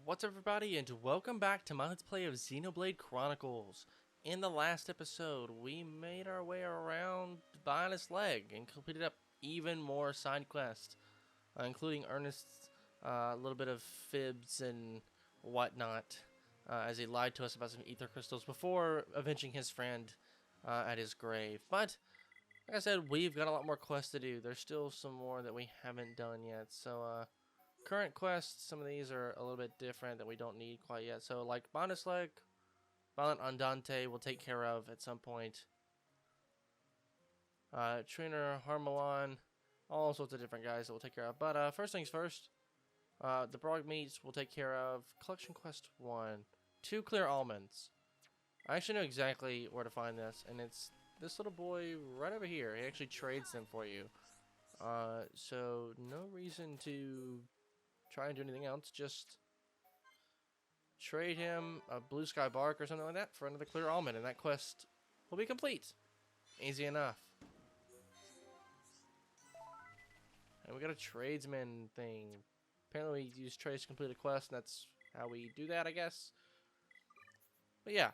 What's up, everybody, and welcome back to my Let's Play of Xenoblade Chronicles. In the last episode, we made our way around Bionis Leg and completed up even more side quests, including Ernest's little bit of fibs and whatnot, as he lied to us about some ether crystals before avenging his friend at his grave. But, like I said, we've got a lot more quests to do. There's still some more that we haven't done yet, so current quests, some of these are a little bit different that we don't need quite yet. So, like Bionis Leg, Violent Andante we'll take care of at some point. Trainer Harmelon, all sorts of different guys that we'll take care of. But first things first, the Brog Meats we'll take care of. Collection Quest 1, 2 clear almonds. I actually know exactly where to find this, and it's this little boy right over here. He actually trades them for you. So no reason to try and do anything else, just trade him a blue sky bark or something like that for another clear almond, and that quest will be complete. Easy enough. And we got a tradesman thing. Apparently we use trades to complete a quest, and that's how we do that, I guess. But yeah.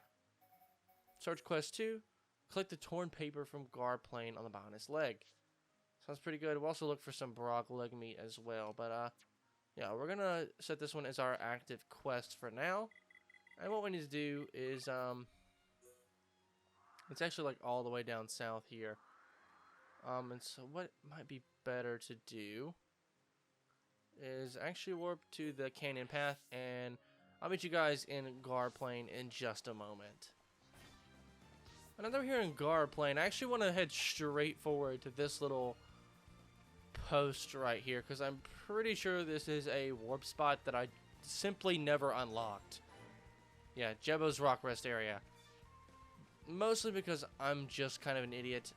Search quest 2. Collect the torn paper from Gar Plain on the Bionis Leg. Sounds pretty good. We'll also look for some Brog Leg meat as well, but yeah, we're gonna set this one as our active quest for now. And what we need to do is, it's actually like all the way down south here. And so what might be better to do is actually warp to the canyon path, and I'll meet you guys in Gar Plain in just a moment. And now that we're here in Gar Plain, I actually want to head straight forward to this little post right here, because I'm pretty sure this is a warp spot that I simply never unlocked. Yeah, Jebo's Rock Rest area. Mostly because I'm just kind of an idiot.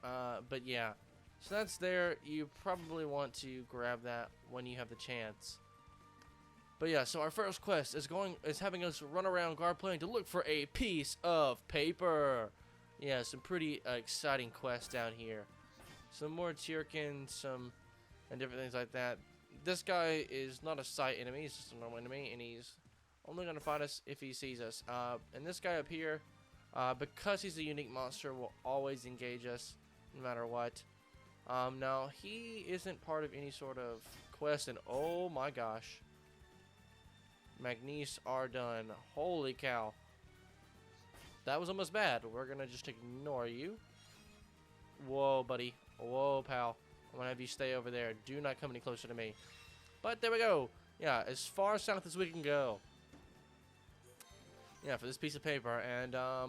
But yeah. So that's there. You probably want to grab that when you have the chance. But yeah, so our first quest is having us run around Gar Plain to look for a piece of paper. Yeah, some pretty exciting quests down here. Some more Tierkins, and different things like that. This guy is not a sight enemy, he's just a normal enemy, and he's only going to find us if he sees us. And this guy up here, because he's a unique monster, will always engage us, no matter what. Now, he isn't part of any sort of quest, and oh my gosh. Magnese are done. Holy cow. That was almost bad. We're going to just ignore you. Whoa, buddy. Whoa, pal. I'm going to have you stay over there. Do not come any closer to me. But there we go. Yeah, as far south as we can go. Yeah, for this piece of paper. And, yeah,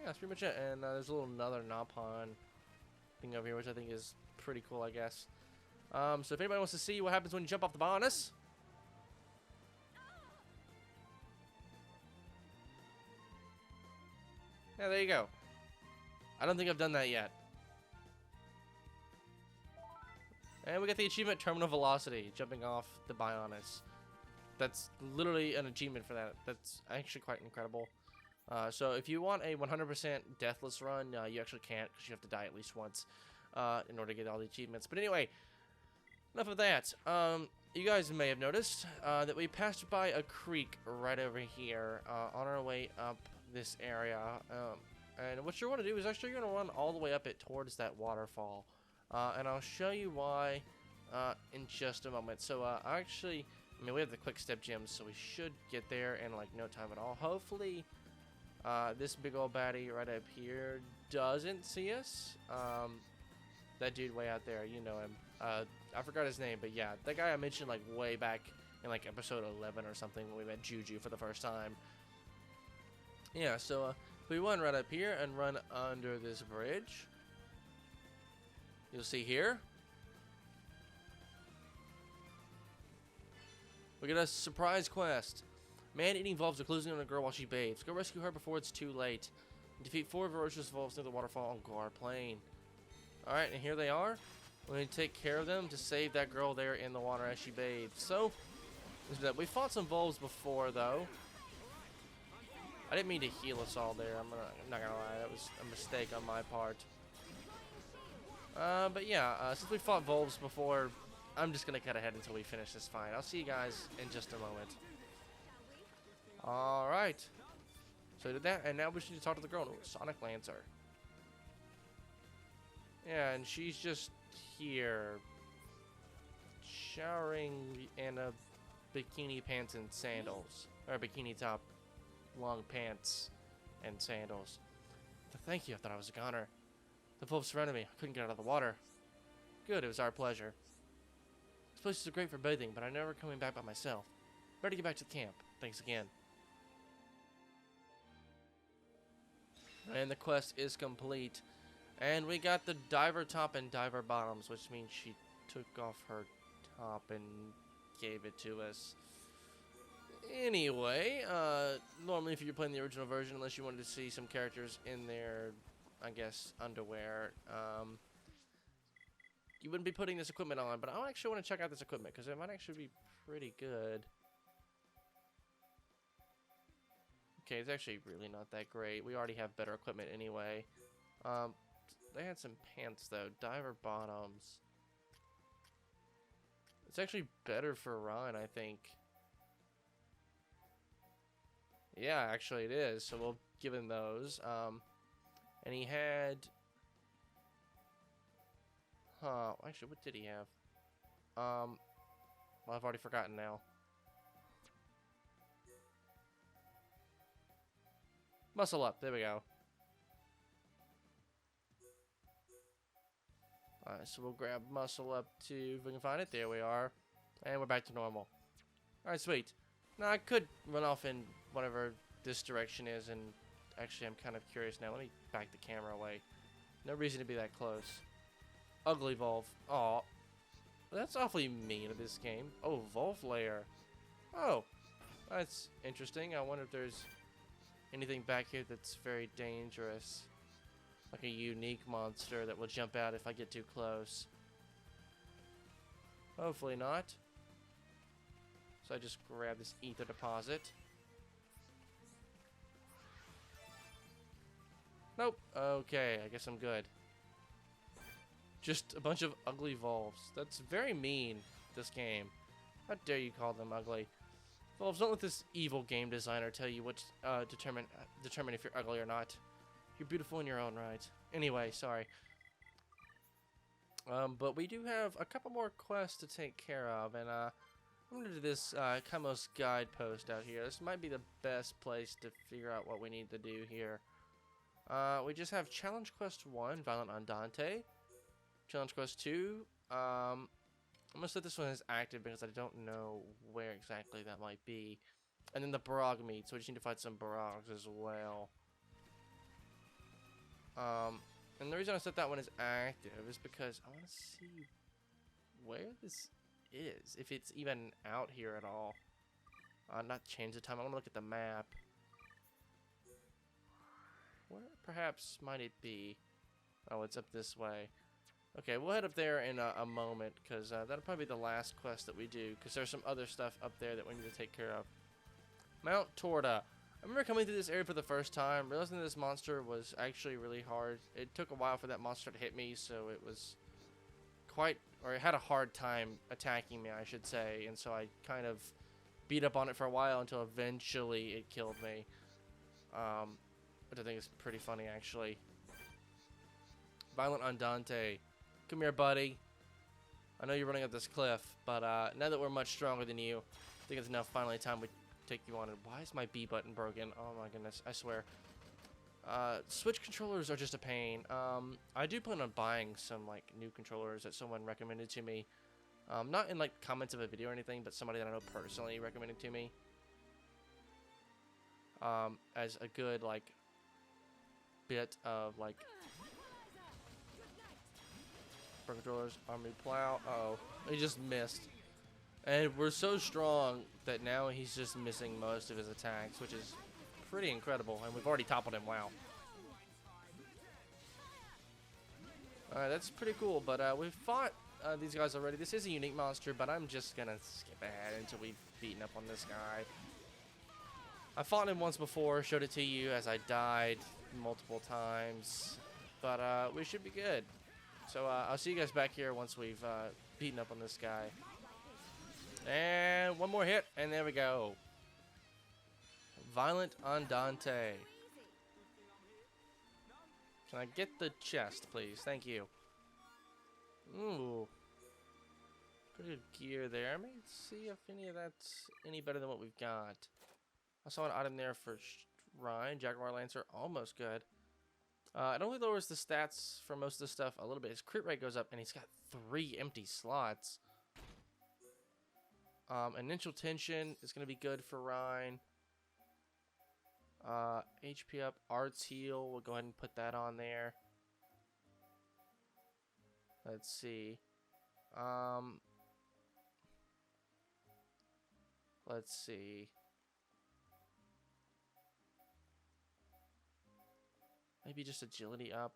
that's pretty much it. And there's a little another Napon thing over here, which I think is pretty cool, I guess. So if anybody wants to see what happens when you jump off the Bionis. Yeah, there you go. I don't think I've done that yet. And we got the achievement Terminal Velocity, jumping off the Bionis. That's literally an achievement for that. That's actually quite incredible. So if you want a 100% deathless run, you actually can't, because you have to die at least once in order to get all the achievements. But anyway, enough of that. You guys may have noticed that we passed by a creek right over here on our way up this area. And what you want to do is actually you're going to run all the way up it towards that waterfall. And I'll show you why in just a moment. So actually, I mean, we have the quick step gems, so we should get there in like no time at all. Hopefully, this big old baddie right up here doesn't see us. That dude way out there, you know him. I forgot his name, but yeah, that guy I mentioned like way back in like episode 11 or something when we met Juju for the first time. Yeah, so we run right up here and run under this bridge. You'll see here. We get a surprise quest. Man-eating wolves are closing on a girl while she bathes. Go rescue her before it's too late. Defeat 4 ferocious wolves near the waterfall on Gar Plain. Alright, and here they are. We're going to take care of them to save that girl there in the water as she bathes. So, we fought some wolves before, though. I didn't mean to heal us all there. I'm not going to lie. That was a mistake on my part. But yeah, since we fought wolves before, I'm just gonna cut ahead until we finish this fight. I'll see you guys in just a moment. All right. So I did that, and now we should talk to the girl, Sonic Lancer. Yeah, and she's just here, showering in a bikini pants and sandals, or bikini top, long pants and sandals. Thank you. I thought I was a goner. The wolves surrounded me. I couldn't get out of the water. Good. It was our pleasure. This place is great for bathing, but I'm never coming back by myself. Better get back to the camp. Thanks again. And the quest is complete. And we got the diver top and diver bottoms, which means she took off her top and gave it to us. Anyway, normally if you're playing the original version, unless you wanted to see some characters in their, I guess, underwear, you wouldn't be putting this equipment on, but I actually want to check out this equipment, because it might actually be pretty good. Okay, it's actually really not that great. We already have better equipment anyway. They had some pants, though. Diver bottoms. It's actually better for Ron, I think. Yeah, actually it is. So we'll give him those. And he had... actually, what did he have? Well, I've already forgotten now. Muscle up. There we go. Alright, so we'll grab muscle up to, if we can find it. There we are. And we're back to normal. Alright, sweet. Now, I could run off in whatever this direction is, and actually, I'm kind of curious now. Let me back the camera away. No reason to be that close. Ugly Volv. Aw. That's awfully mean of this game. Oh, Volv layer. Oh. That's interesting. I wonder if there's anything back here that's very dangerous. Like a unique monster that will jump out if I get too close. Hopefully not. So I just grab this ether deposit. Nope. Okay, I guess I'm good. Just a bunch of ugly Volvs. That's very mean, this game. How dare you call them ugly? Volvs, don't let this evil game designer tell you what determine if you're ugly or not. You're beautiful in your own right. Anyway, sorry. But we do have a couple more quests to take care of, and I'm gonna do this Kamos guide post out here. This might be the best place to figure out what we need to do here. We just have Challenge Quest 1, Violent Andante. Challenge Quest 2, I'm gonna set this one as active because I don't know where exactly that might be. And then the Barog meet, so we just need to fight some Barogs as well. And the reason I set that one as active is because I want to see where this is, if it's even out here at all. Not change the time, I want to look at the map. Where perhaps might it be? Oh, it's up this way. Okay, we'll head up there in a moment, because that'll probably be the last quest that we do, because there's some other stuff up there that we need to take care of. Mount Torda. I remember coming through this area for the first time, realizing that this monster was actually really hard. It took a while for that monster to hit me, so it was it had a hard time attacking me, I should say, and so I kind of beat up on it for a while until eventually it killed me. Which I think is pretty funny, actually. Violent Andante. Come here, buddy. I know you're running up this cliff, but now that we're much stronger than you, I think it's now finally time we take you on. And why is my B button broken? Oh my goodness, I swear. Switch controllers are just a pain. I do plan on buying some like new controllers that someone recommended to me. Not in like comments of a video or anything, but somebody that I know personally recommended to me. As a good like bit of like pro controllers, army plow. Uh-oh, he just missed. And we're so strong that now he's just missing most of his attacks, which is pretty incredible. And we've already toppled him. Wow. Alright, that's pretty cool. But we've fought these guys already. This is a unique monster, but I'm just gonna skip ahead until we've beaten up on this guy. I fought him once before, showed it to you as I died multiple times. But we should be good. So I'll see you guys back here once we've beating up on this guy. And one more hit, and there we go. Violent Andante. Can I get the chest, please? Thank you. Ooh. Pretty good gear there. Let me see if any of that's any better than what we've got. I saw an item there for Ryan. Jaguar Lancer, almost good. It only lowers the stats for most of the stuff a little bit. His crit rate goes up, and he's got 3 empty slots. Initial tension is going to be good for Ryan. HP up, Arts heal. We'll go ahead and put that on there. Let's see. Let's see. Maybe just agility up.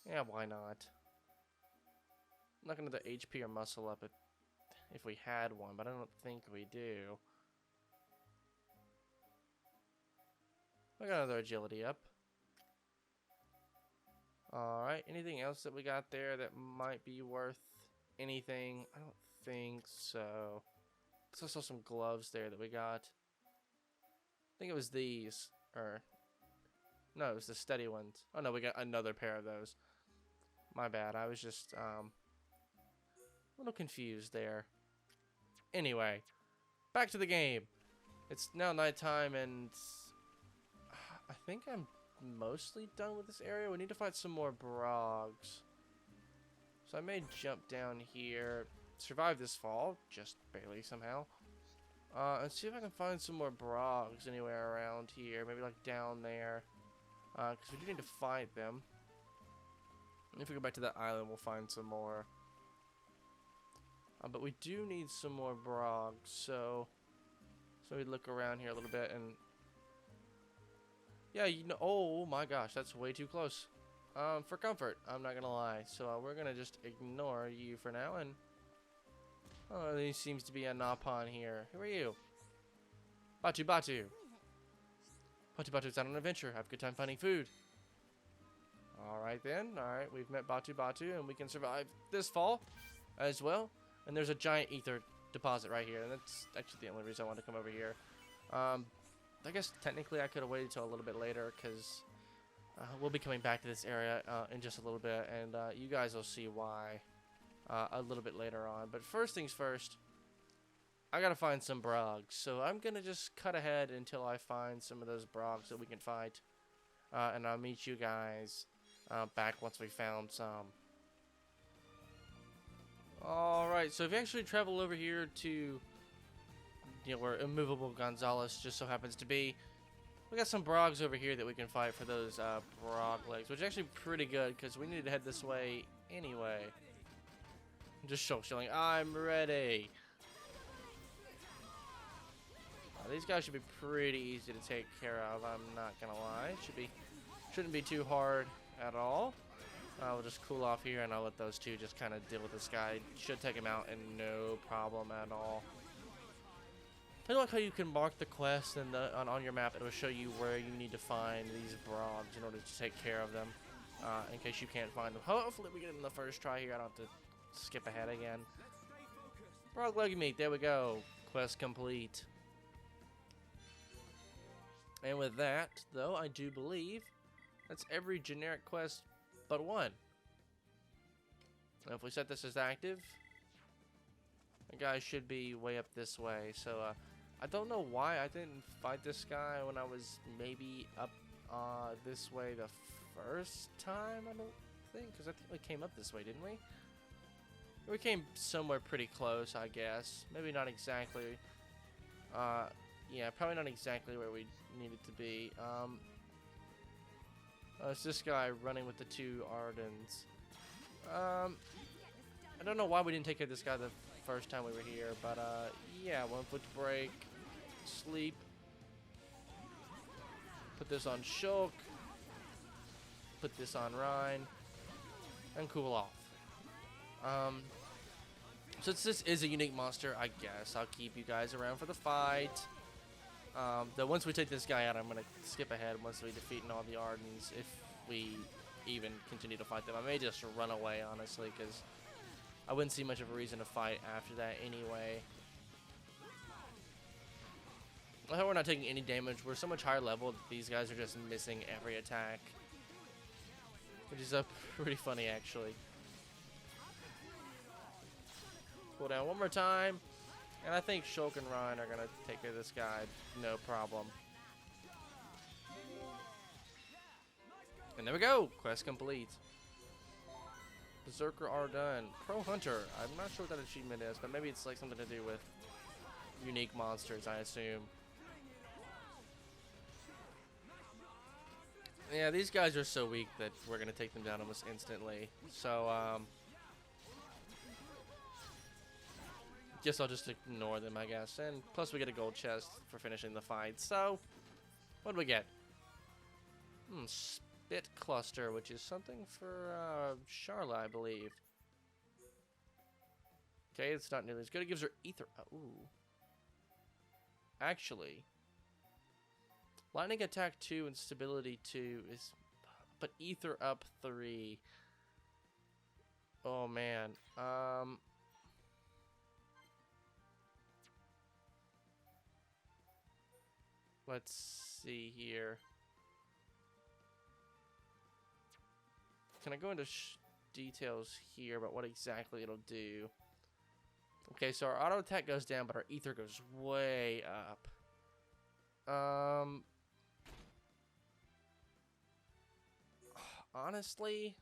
Yeah, why not? I'm not gonna do HP or muscle up if we had one, but I don't think we do. I got another agility up. Alright, anything else that we got there that might be worth anything? I don't think so. I saw some gloves there that we got. I think it was these. Or, no, it was the steady ones. Oh no, we got another pair of those. My bad, I was just a little confused there. Anyway, back to the game. It's now nighttime, and I think I'm mostly done with this area. We need to fight some more Brogs. So I may jump down here, survive this fall, just barely somehow, and see if I can find some more Brogs anywhere around here. Maybe like down there, because we do need to fight them. And if we go back to that island, we'll find some more. But we do need some more Brogs, so we look around here a little bit, and yeah, you know, oh my gosh, that's way too close. For comfort, I'm not gonna lie. So we're gonna just ignore you for now, and oh, there seems to be a Napon here. Who are you? Batu Batu. Batu Batu's on an adventure. Have a good time finding food. Alright then, alright, we've met Batu Batu, and we can survive this fall as well. And there's a giant ether deposit right here, and that's actually the only reason I wanted to come over here. I guess technically I could have waited till a little bit later, because we'll be coming back to this area in just a little bit, and you guys will see why a little bit later on. But first things first, I gotta find some Brogs, so I'm gonna just cut ahead until I find some of those Brogs that we can fight, and I'll meet you guys back once we found some. Alright, so if you actually travel over here to, you know, where Immovable Gonzalez just so happens to be, we got some Brogs over here that we can fight for those Brog legs, which is actually pretty good, because we need to head this way anyway. I'm just shilling. I'm ready. These guys should be pretty easy to take care of, I'm not gonna lie. Shouldn't be too hard at all. We'll just cool off here, and I'll let those two just kind of deal with this guy. Should take him out, and no problem at all. I like how you can mark the quest, and on your map, it'll show you where you need to find these Brogs in order to take care of them, in case you can't find them. Hopefully we get them in the first try here. I don't have to skip ahead again. Brog leg meat, there we go. Quest complete. And with that, though, I do believe that's every generic quest but one. Now if we set this as active, the guy should be way up this way. So I don't know why I didn't fight this guy when I was maybe up this way the first time. I don't think, because I think we came up this way, didn't we? We came somewhere pretty close, I guess. Maybe not exactly. Yeah, probably not exactly where we needed to be. It's this guy running with the two Ardens. I don't know why we didn't take care of this guy the first time we were here, but yeah, 1 foot break, sleep. Put this on Shulk. Put this on Rhine, and cool off. Since this is a unique monster, I guess I'll keep you guys around for the fight. Though once we take this guy out, I'm gonna skip ahead once we defeat all the Ardens, if we even continue to fight them. I may just run away, honestly, because I wouldn't see much of a reason to fight after that anyway. I hope we're not taking any damage. We're so much higher level that these guys are just missing every attack, which is pretty funny, actually. Pull down one more time, and I think Shulk and Ryan are going to take care of this guy, no problem. And there we go, quest complete. Berserker are done. Pro Hunter, I'm not sure what that achievement is, but maybe it's like something to do with unique monsters, I assume. Yeah, these guys are so weak that we're going to take them down almost instantly. So, guess I'll just ignore them, I guess. And plus we get a gold chest for finishing the fight. So, what do we get? Spit Cluster, which is something for Charla, I believe. Okay, it's not nearly as good. It gives her ether. Ooh. Actually, lightning attack 2 and stability 2 is, but ether up 3. Oh man. Let's see here. Can I go into details here about what exactly it'll do? Okay, so our auto attack goes down, but our ether goes way up. Honestly,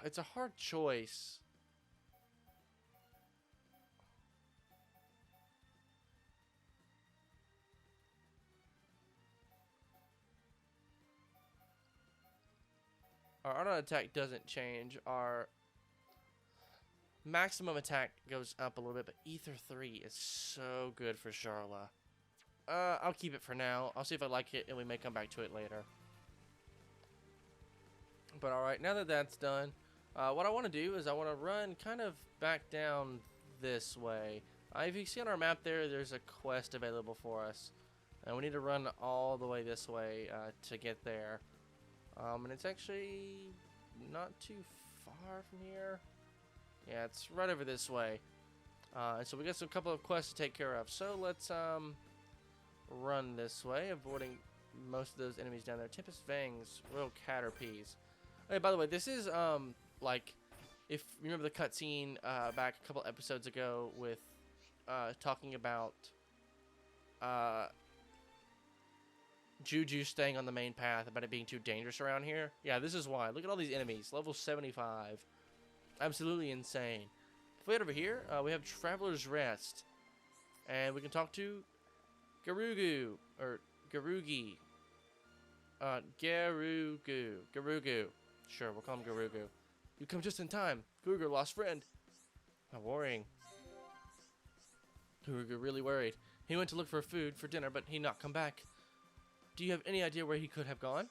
it's a hard choice. Our auto attack doesn't change. Our maximum attack goes up a little bit, but Ether 3 is so good for Charla. I'll keep it for now. I'll see if I like it, and we may come back to it later. But alright, now that that's done, what I want to do is I want to run kind of back down this way. If you see on our map there, there's a quest available for us. And we need to run all the way this way to get there. And it's actually not too far from here. Yeah, it's right over this way. And so we got some couple of quests to take care of. So let's run this way, avoiding most of those enemies down there. Tempest Fangs, Royal Caterpies. Hey, by the way, this is like, if you remember the cutscene back a couple episodes ago with talking about Juju staying on the main path, about it being too dangerous around here. Yeah, this is why. Look at all these enemies. Level 75. Absolutely insane. If we head over here, we have Traveler's Rest. And we can talk to Garugu. Or Garugi. Garugu. Sure, we'll call him Garugu. You come just in time. Garugu, lost friend. Not worrying. Garugu really worried. He went to look for food for dinner, but he not come back. Do you have any idea where he could have gone?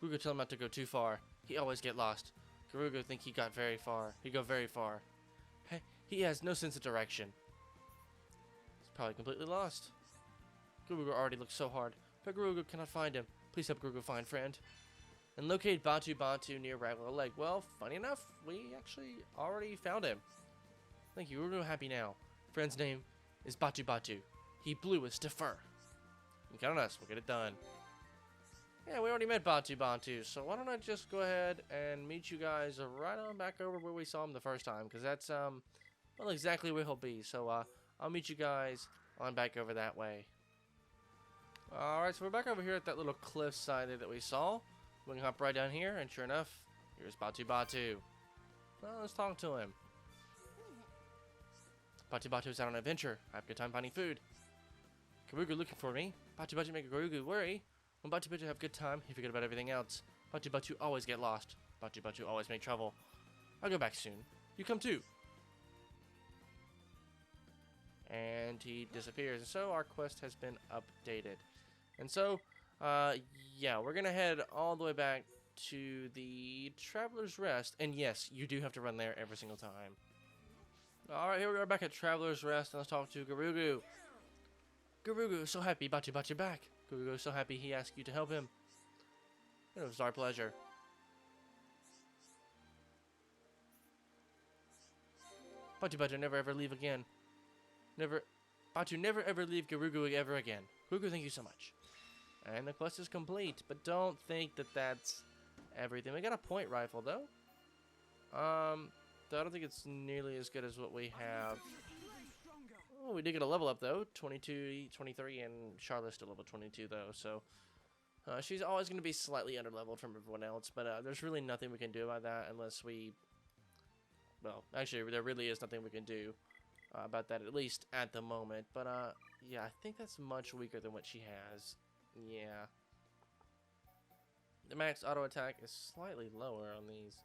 Garugu tell him not to go too far. He always get lost. Garugu think he got very far. He go very far. Hey, he has no sense of direction. He's probably completely lost. Garugu already looks so hard, but Garugu cannot find him. Please help Garugu find friend. And locate Batu near Bionis Leg. Well, funny enough, we actually already found him. Thank you, we're real happy now. Friend's name is Batu. He blue with stiff fur. You count on us, we'll get it done. Yeah, we already met Batu, so why don't I just go ahead and meet you guys right on back over where we saw him the first time, because that's, well, exactly where he'll be. So, I'll meet you guys on back over that way. Alright, so we're back over here at that little cliffside there that we saw. We can hop right down here, and sure enough, here's Batu. Well, let's talk to him. Batu's out on an adventure. I have a good time finding food. Garugu looking for me. Batu make Garugu worry. When Batu have a good time, he forget about everything else. Batu always get lost. Batu always make trouble. I'll go back soon. You come too. And he disappears. And so our quest has been updated. And so, yeah, we're gonna head all the way back to the Traveler's Rest. And yes, you do have to run there every single time. Alright, here we are back at Traveler's Rest, and let's talk to Garugu. Garugu is so happy about you back. Garugu is so happy he asked you to help him. It was our pleasure. Batu never ever leave again. Batu never ever leave Garugu ever again. Garugu, thank you so much. And the quest is complete, but don't think that that's everything. We got a point rifle though. I don't think it's nearly as good as what we have. Oh, we did get a level up though, 22, 23, and Charlotte's still level 22 though, so she's always going to be slightly underleveled from everyone else, but there's really nothing we can do about that unless we, well, actually there really is nothing we can do about that, at least at the moment, but yeah, I think that's much weaker than what she has. Yeah. The max auto attack is slightly lower on these.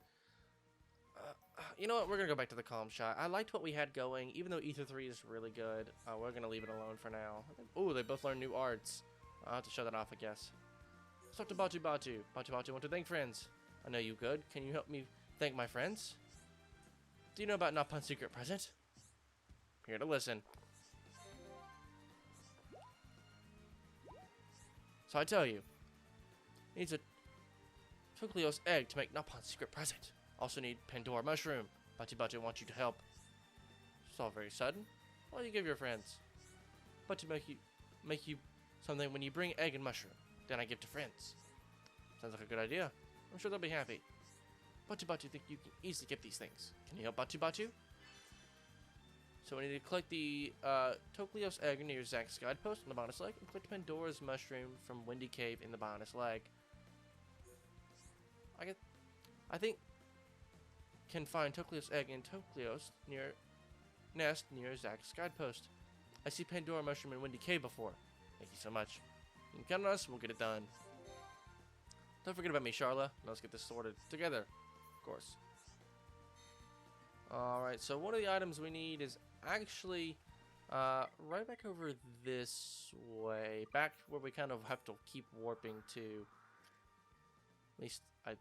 You know what? We're going to go back to the calm shot. I liked what we had going. Even though Ether 3 is really good, we're going to leave it alone for now. Oh, they both learned new arts. I'll have to show that off, I guess. Let's talk to Batu. Batu want to thank friends. I know you good. Can you help me thank my friends? Do you know about Nappan's secret present? Here to listen. So I tell you, he needs a Tokleos egg to make Nappan's secret present. Also need Pandora mushroom. Batu wants you to help. It's all very sudden. What do you give your friends? Batu make you something when you bring egg and mushroom. Then I give to friends. Sounds like a good idea. I'm sure they'll be happy. Batu think you can easily get these things. Can you help Batu? So we need to collect the Tokleos egg near Zack's guidepost in the Bionis Leg and collect Pandora's mushroom from Windy Cave in the Bionis Leg. I think can find Tokleos egg in Tokleos nest near Zack's guidepost. I see Pandora mushroom in Windy Cave before. Thank you so much. You can count on us, we'll get it done. Don't forget about me, Charla. Let's get this sorted together, of course. Alright, so one of the items we need is actually right back over this way. Back where we kind of have to keep warping to. At least I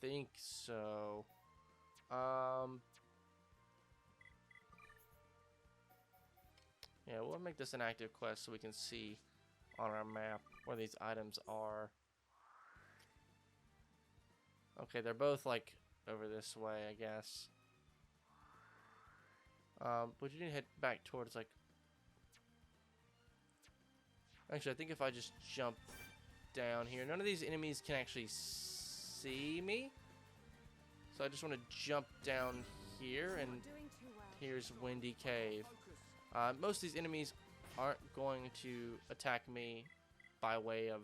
think so. Yeah, we'll make this an active quest so we can see on our map where these items are. Okay, they're both like over this way, I guess. But you need to head back towards like. Actually, I think if I just jump down here, none of these enemies can actually see me. So I just want to jump down here, and here's Windy Cave. Most of these enemies aren't going to attack me by way of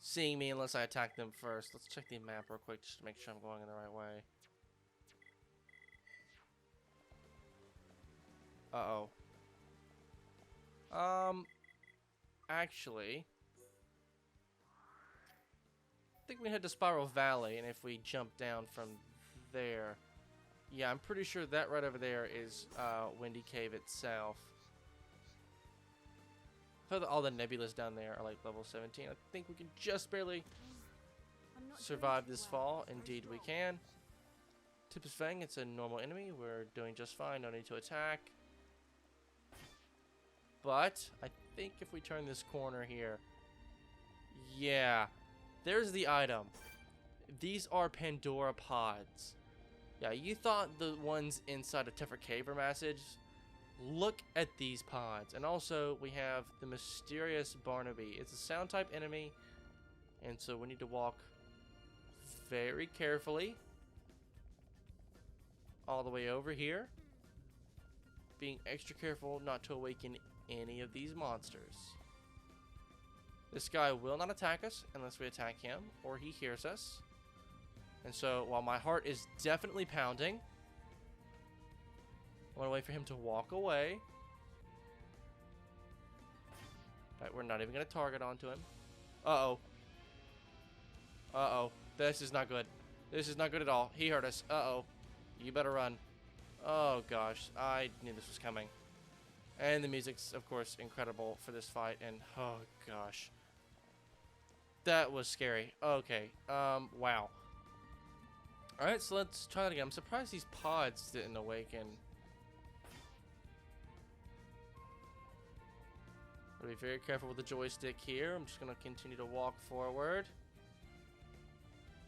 seeing me unless I attack them first. Let's check the map real quick just to make sure I'm going in the right way. Actually, I think we head to Spiral Valley, and if we jump down from there, yeah, I'm pretty sure that right over there is Windy Cave itself. All the nebulas down there are like level 17. I think we can just barely survive this fall. Indeed we can. Tipus Fang, it's a normal enemy. We're doing just fine. No need to attack. But I think if we turn this corner here, yeah, there's the item. These are Pandora pods. Yeah, you thought the ones inside of Tefra Cave were messages. Look at these pods. And also we have the mysterious Barnaby. It's a sound type enemy, and so we need to walk very carefully all the way over here, being extra careful not to awaken any of these monsters. This guy will not attack us unless we attack him or he hears us. And so while my heart is definitely pounding, I want to wait for him to walk away. Right, we're not even going to target onto him. Uh-oh. Uh-oh. This is not good. This is not good at all. He heard us. Uh-oh. You better run. Oh, gosh. I knew this was coming. And the music's, of course, incredible for this fight. And, oh, gosh. That was scary. Okay. Wow. Alright, so let's try that again. I'm surprised these pods didn't awaken. Gotta be very careful with the joystick here. I'm just gonna continue to walk forward.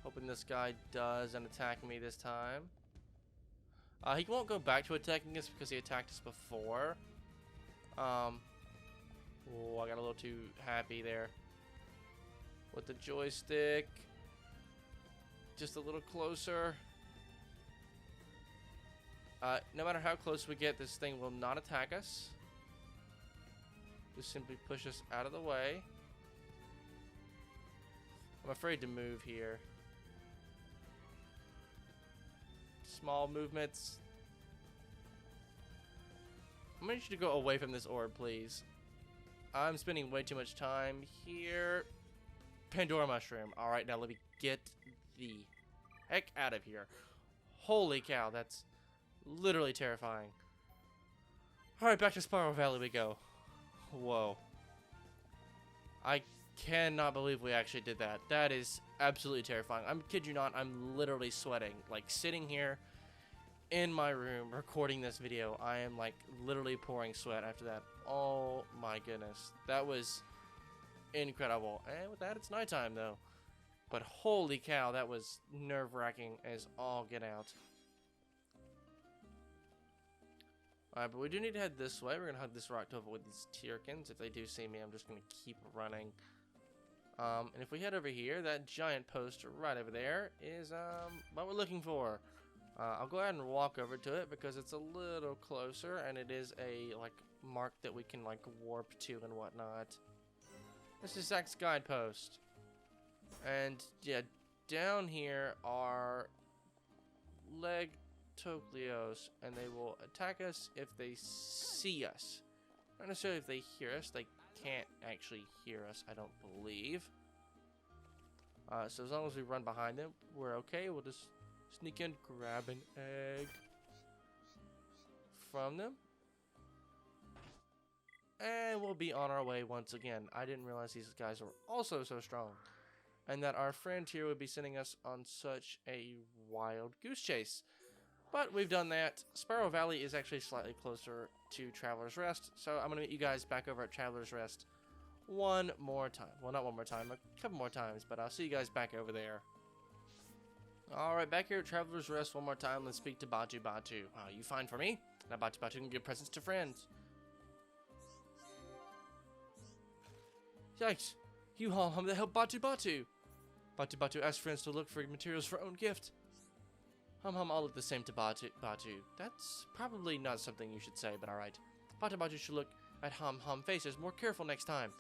Hoping this guy doesn't attack me this time. He won't go back to attacking us because he attacked us before. Oh, I got a little too happy there. With the joystick. Just a little closer. No matter how close we get, this thing will not attack us. Just simply push us out of the way. I'm afraid to move here. Small movements. I'm gonna need you to go away from this orb, please. I'm spending way too much time here. Pandora mushroom. Alright, now let me get the heck out of here. Holy cow, that's literally terrifying. Alright, back to Spiral Valley we go. Whoa. I cannot believe we actually did that. That is absolutely terrifying. I'm kid you not, I'm literally sweating. Like, sitting here in my room recording this video, I am like literally pouring sweat after that. Oh my goodness. That was incredible. And with that, it's nighttime though. But holy cow, that was nerve-wracking as all get out. Alright, but we do need to head this way. We're going to hug this rock to avoid these Tyrkins. If they do see me, I'm just going to keep running. And if we head over here, that giant poster right over there is what we're looking for. I'll go ahead and walk over to it because it's a little closer, and it is a like mark that we can like warp to and whatnot. This is Zach's guidepost. And yeah, down here are Leg Toklios, and they will attack us if they see us. Not necessarily if they hear us. They can't actually hear us, I don't believe. So as long as we run behind them, we're okay. We'll just sneak in, grab an egg from them, and we'll be on our way once again. I didn't realize these guys were also so strong, and that our friend here would be sending us on such a wild goose chase. But we've done that. Spiral Valley is actually slightly closer to Traveler's Rest, so I'm going to meet you guys back over at Traveler's Rest one more time. Well, not one more time, a couple more times, but I'll see you guys back over there. Alright, back here at Traveler's Rest one more time. Let's speak to Batu Batu. You fine for me? Now Batu Batu can give presents to friends. Yikes! You haul home to help Batu Batu. Batu Batu asked friends to look for materials for own gift. I'll look the same to Batu Batu. That's probably not something you should say, but alright. Batu Batu should look at Hum faces more careful next time.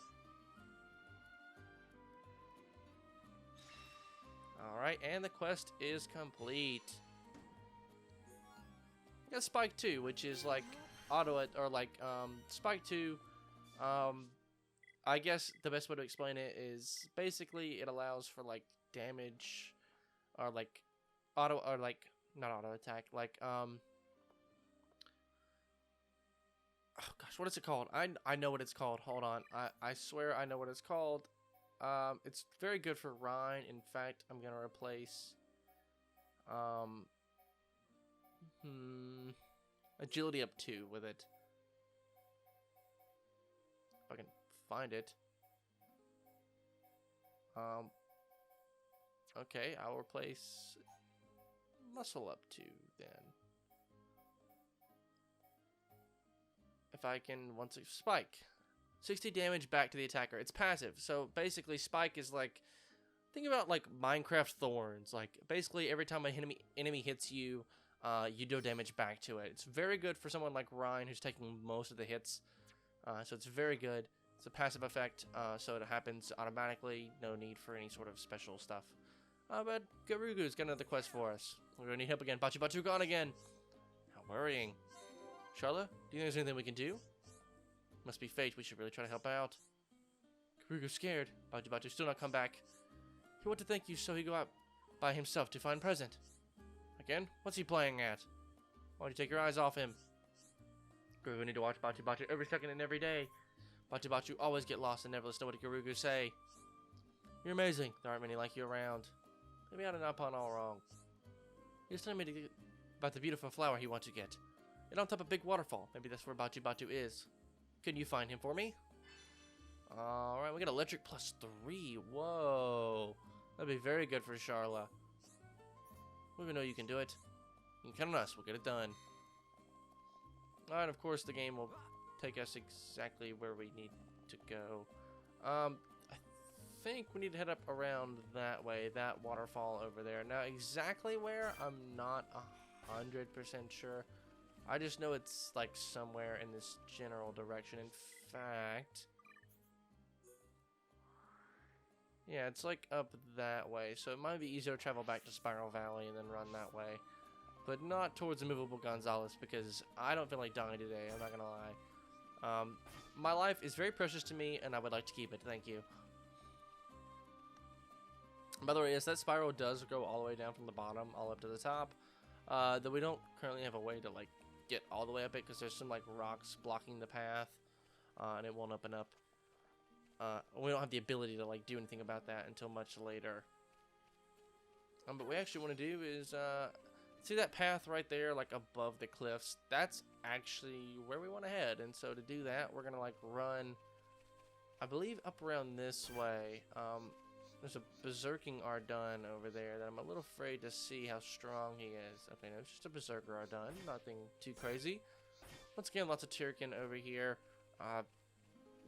Alright, and the quest is complete. We got Spike 2, which is like auto, or like Spike 2. I guess the best way to explain it is basically it allows for like damage, or like auto, or like not auto attack, like oh gosh, what is it called? I know what it's called. Hold on, I swear I know what it's called. It's very good for Rhine. In fact, I'm gonna replace agility up 2 with it. If I can find it. Okay, I'll replace muscle up 2 then. If I can, once a spike. 60 damage back to the attacker. It's passive. So basically Spike is like, think about like Minecraft Thorns. Like basically every time an enemy hits you, you do damage back to it. It's very good for someone like Ryan who's taking most of the hits. So it's very good. It's a passive effect, so it happens automatically. No need for any sort of special stuff. But Garugu's got another quest for us. We're gonna need help again. Batu Batu gone again. How worrying. Charlotte, do you think there's anything we can do? Must be fate. We should really try to help out. Garugu's scared. Batu Batu still not come back. He wanted to thank you, so he go out by himself to find present. Again? What's he playing at? Why don't you take your eyes off him? Garugu need to watch Batu Batu every second and every day. Batu Batu always get lost and never listen to what Garugu say. You're amazing. There aren't many like you around. Maybe I did not pun all wrong. He was telling me about the beautiful flower he wants to get. It's on top of a big waterfall. Maybe that's where Batu Batu is. Can you find him for me? Alright, we got electric +3. Whoa. That'd be very good for Charla. We even know you can do it. You can count on us. We'll get it done. Alright, of course, the game will take us exactly where we need to go. I think we need to head up around that way, that waterfall over there. Now, exactly where, I'm not 100% sure. I just know it's like somewhere in this general direction. In fact, yeah, it's like up that way. So it might be easier to travel back to Spiral Valley and then run that way. But not towards Immovable Gonzalez, because I don't feel like dying today, I'm not gonna lie. My life is very precious to me, and I would like to keep it. Thank you. By the way, yes, that spiral does go all the way down from the bottom, all up to the top. Though we don't currently have a way to, like, get all the way up it, because there's some, like, rocks blocking the path, and it won't open up. We don't have the ability to, like, do anything about that until much later. But what we actually want to do is, see that path right there, like, above the cliffs? That's actually where we want to head. And so to do that, we're going to, like, run, I believe, up around this way. There's a Berserking Ardun over there that I'm a little afraid to see how strong he is. Okay, no, it's just a Berserker Ardun. Nothing too crazy. Once again, lots of Tyrken over here.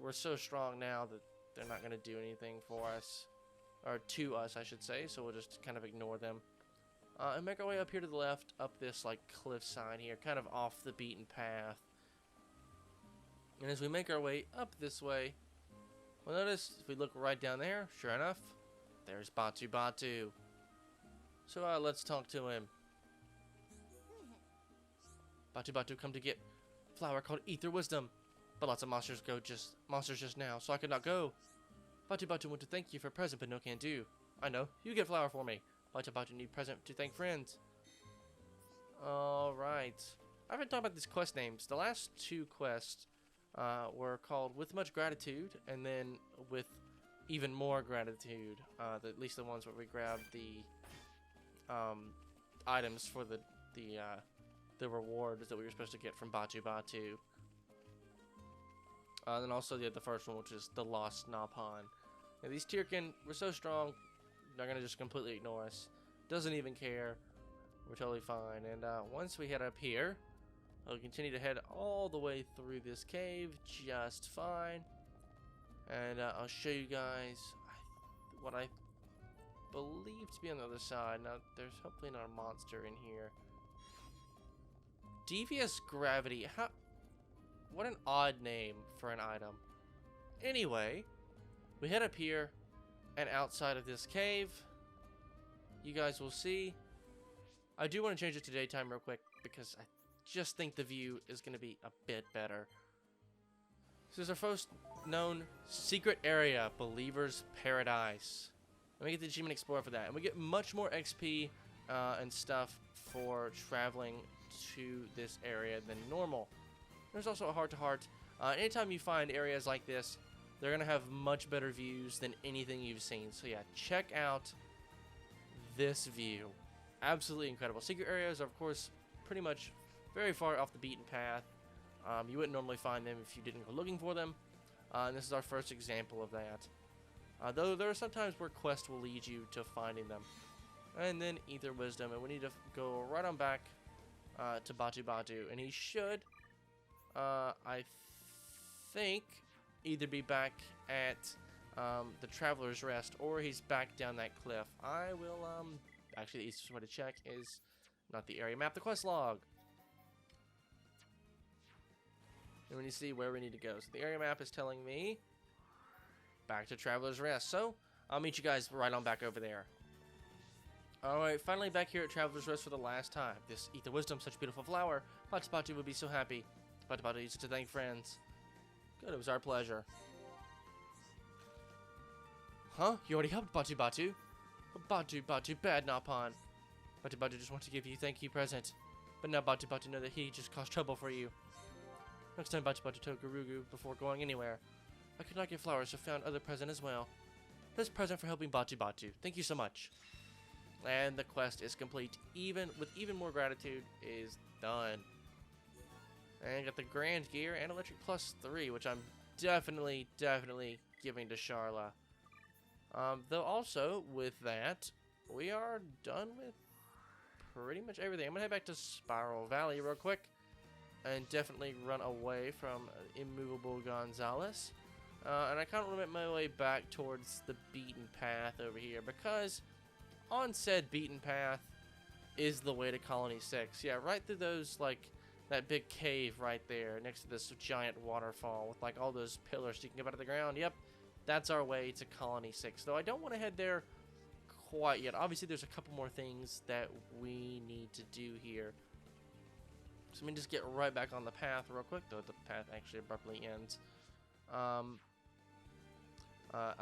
We're so strong now that they're not going to do anything for us. Or to us, I should say. So we'll just kind of ignore them. And make our way up here to the left, up this like cliffside here, kind of off the beaten path. And as we make our way up this way, we'll notice if we look right down there, sure enough, there's Batu Batu. So let's talk to him. Batu Batu come to get a flower called Ether Wisdom, but lots of monsters just now, so I could not go. Batu Batu want to thank you for a present, but no can do. I know, you get flower for me. Batu Batu need present to thank friends. Alright. I haven't talked about these quest names. The last two quests were called With Much Gratitude and then With Even More Gratitude. At least the ones where we grabbed the items for the rewards that we were supposed to get from Batu Batu. Then also the first one, which is the Lost Napon. Now, these Tyrken were so strong, they're gonna just completely ignore us. Doesn't even care. We're totally fine. And once we head up here, we'll continue to head all the way through this cave just fine. And I'll show you guys what I believe to be on the other side. Now, there's hopefully not a monster in here. Devious Gravity. What an odd name for an item. Anyway, we head up here, and outside of this cave, you guys will see. I do want to change it to daytime real quick because I just think the view is going to be a bit better. This is our first known secret area, Believer's Paradise. And we get the Achievement Explorer for that. And we get much more XP and stuff for traveling to this area than normal. There's also a heart-to-heart. Anytime you find areas like this, they're going to have much better views than anything you've seen. So yeah, check out this view. Absolutely incredible. Secret areas are, of course, pretty much very far off the beaten path. You wouldn't normally find them if you didn't go looking for them. And this is our first example of that. Though there are some times where quests will lead you to finding them. And then Ether Wisdom. And we need to go right on back to Batu Batu. And he should, I think, either be back at the Traveler's Rest, or he's back down that cliff. I will, actually the easiest way to check is not the area map, the quest log. And when you see where we need to go. So the area map is telling me back to Traveler's Rest. So I'll meet you guys right on back over there. Alright, finally back here at Traveler's Rest for the last time. This Ether Wisdom, such a beautiful flower. Batu Batu would be so happy. Batu Batu used it to thank friends. Good, it was our pleasure. Huh? You already helped Batu Batu? Batu Batu, bad Napon. Batu Batu just wants to give you a thank you present. But now Batu Batu know that he just caused trouble for you. Next time Batu Batu told Gurugu before going anywhere. I could not get flowers, so found other present as well. This present for helping Batu Batu. Thank you so much. And the quest is complete. Even more gratitude is done. And got the Grand Gear and Electric +3, which I'm definitely giving to Charla. Though also, with that, we are done with pretty much everything. I'm going to head back to Spiral Valley real quick. And definitely run away from Immovable Gonzalez. And I kind of want to make my way back towards the beaten path over here. Because on said beaten path is the way to Colony 6. Yeah, right through those, like, that big cave right there next to this giant waterfall with, like, all those pillars sticking up out of the ground. Yep, that's our way to Colony 6. Though I don't want to head there quite yet. Obviously, there's a couple more things that we need to do here. So let me just get right back on the path real quick, though the path actually abruptly ends. I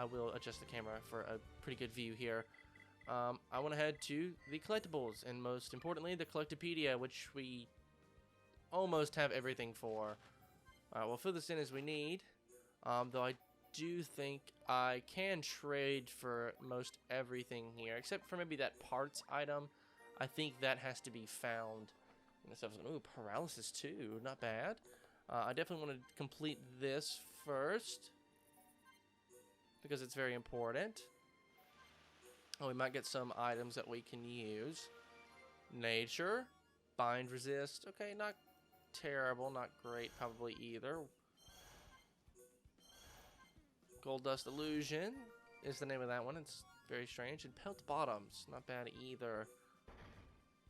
will adjust the camera for a pretty good view here. I want to head to the collectibles, and most importantly, the Collectopedia, which we almost have everything for. We'll fill this in as we need, though I do think I can trade for most everything here, except for maybe that parts item. I think that has to be found. Ooh, paralysis too, not bad. I definitely want to complete this first because it's very important. Oh, we might get some items that we can use. Nature, bind resist. Okay, not terrible, not great probably either. Gold dust illusion is the name of that one. It's very strange. And pelt bottoms, not bad either.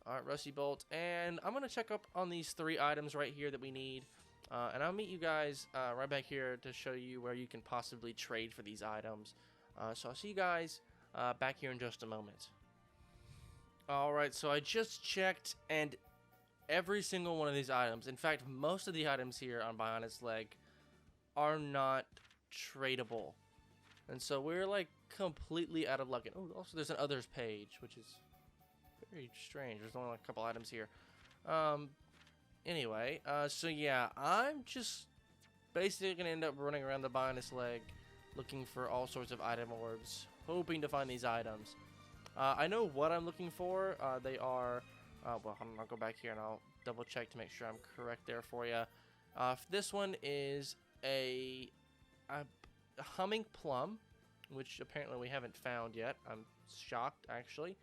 Alright, Rusty Bolt, and I'm going to check up on these 3 items right here that we need, and I'll meet you guys right back here to show you where you can possibly trade for these items. So I'll see you guys back here in just a moment. Alright, so I just checked, and every single one of these items, in fact, most of the items here on Bionis Leg are not tradable. And so we're, like, completely out of luck. And oh, also there's an others page, which is very strange. There's only like a couple items here. Anyway, so yeah, I'm just basically gonna end up running around the Bionis Leg looking for all sorts of item orbs, hoping to find these items. I know what I'm looking for. They are, well, I'll go back here and I'll double check to make sure I'm correct there for you. This one is a humming plum, which apparently we haven't found yet. I'm shocked, actually.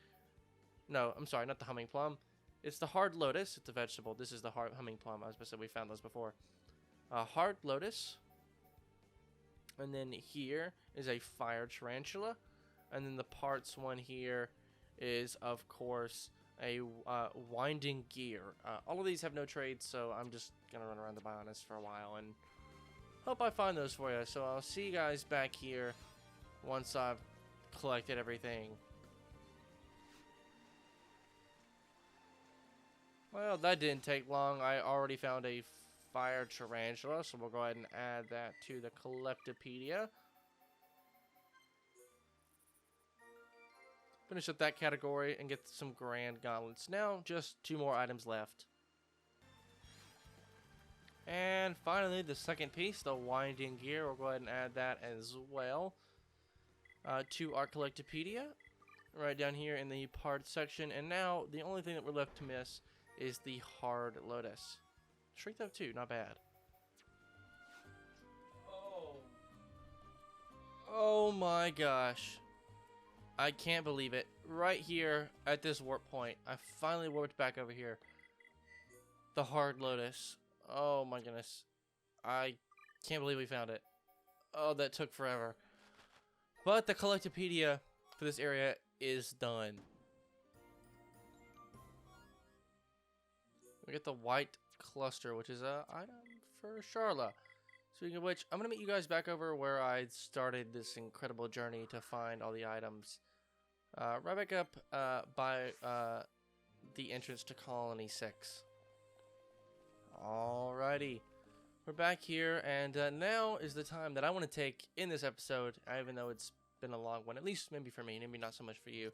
No, I'm sorry, not the humming plum. It's the hard lotus. It's a vegetable. This is the humming plum. I was supposed to say we found those before. Hard lotus. And then here is a fire tarantula. And then the parts one here is, of course, a winding gear. All of these have no trades, so I'm just going to run around the Bionis for a while and hope I find those for you. So I'll see you guys back here once I've collected everything. Well, that didn't take long. I already found a fire tarantula, so we'll go ahead and add that to the Collectopedia. Finish up that category and get some grand gauntlets. Now, just 2 more items left. And finally, the second piece, the winding gear. We'll go ahead and add that as well to our Collectopedia. Right down here in the parts section. And now, the only thing that we're left to miss is the hard lotus. Shrink though too, not bad. Oh my gosh. I can't believe it. Right here at this warp point, I finally warped back over here. The hard lotus. Oh my goodness. I can't believe we found it. Oh, that took forever. But the Collectopedia for this area is done. We get the white cluster, which is an item for Charla. Speaking of which, I'm going to meet you guys back over where I started this incredible journey to find all the items. Right back up by the entrance to Colony 6. Alrighty. We're back here, and now is the time that I want to take in this episode, even though it's been a long one, at least maybe for me, maybe not so much for you.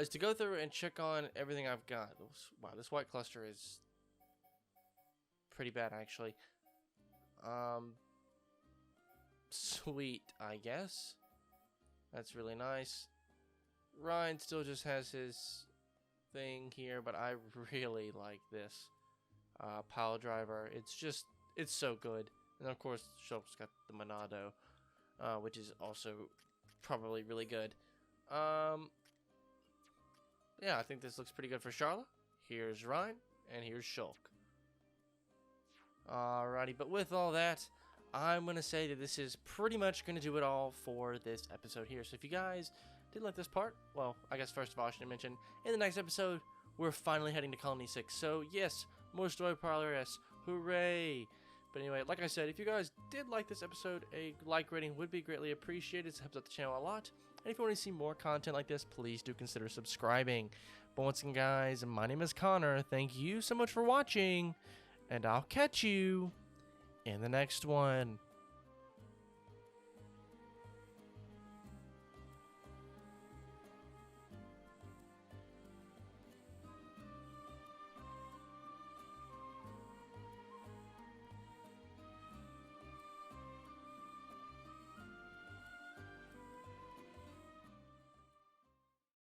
Is to go through and check on everything I've got. Wow, this white cluster is pretty bad, actually. Sweet, I guess. That's really nice. Ryan still just has his thing here, but I really like this pile driver. It's so good. And of course, Shulk's got the Monado, which is also probably really good. Yeah, I think this looks pretty good for Charlotte. Here's Ryan, and here's Shulk. Alrighty, but with all that, I'm going to say that this is pretty much going to do it all for this episode here. So if you guys did like this part, well, I guess first of all, I should mention, in the next episode, we're finally heading to Colony 6. So yes, more story progress. Hooray! But anyway, like I said, if you guys did like this episode, a like rating would be greatly appreciated. It helps out the channel a lot. And if you want to see more content like this, please do consider subscribing. But once again, guys, my name is Connor. Thank you so much for watching, and I'll catch you in the next one.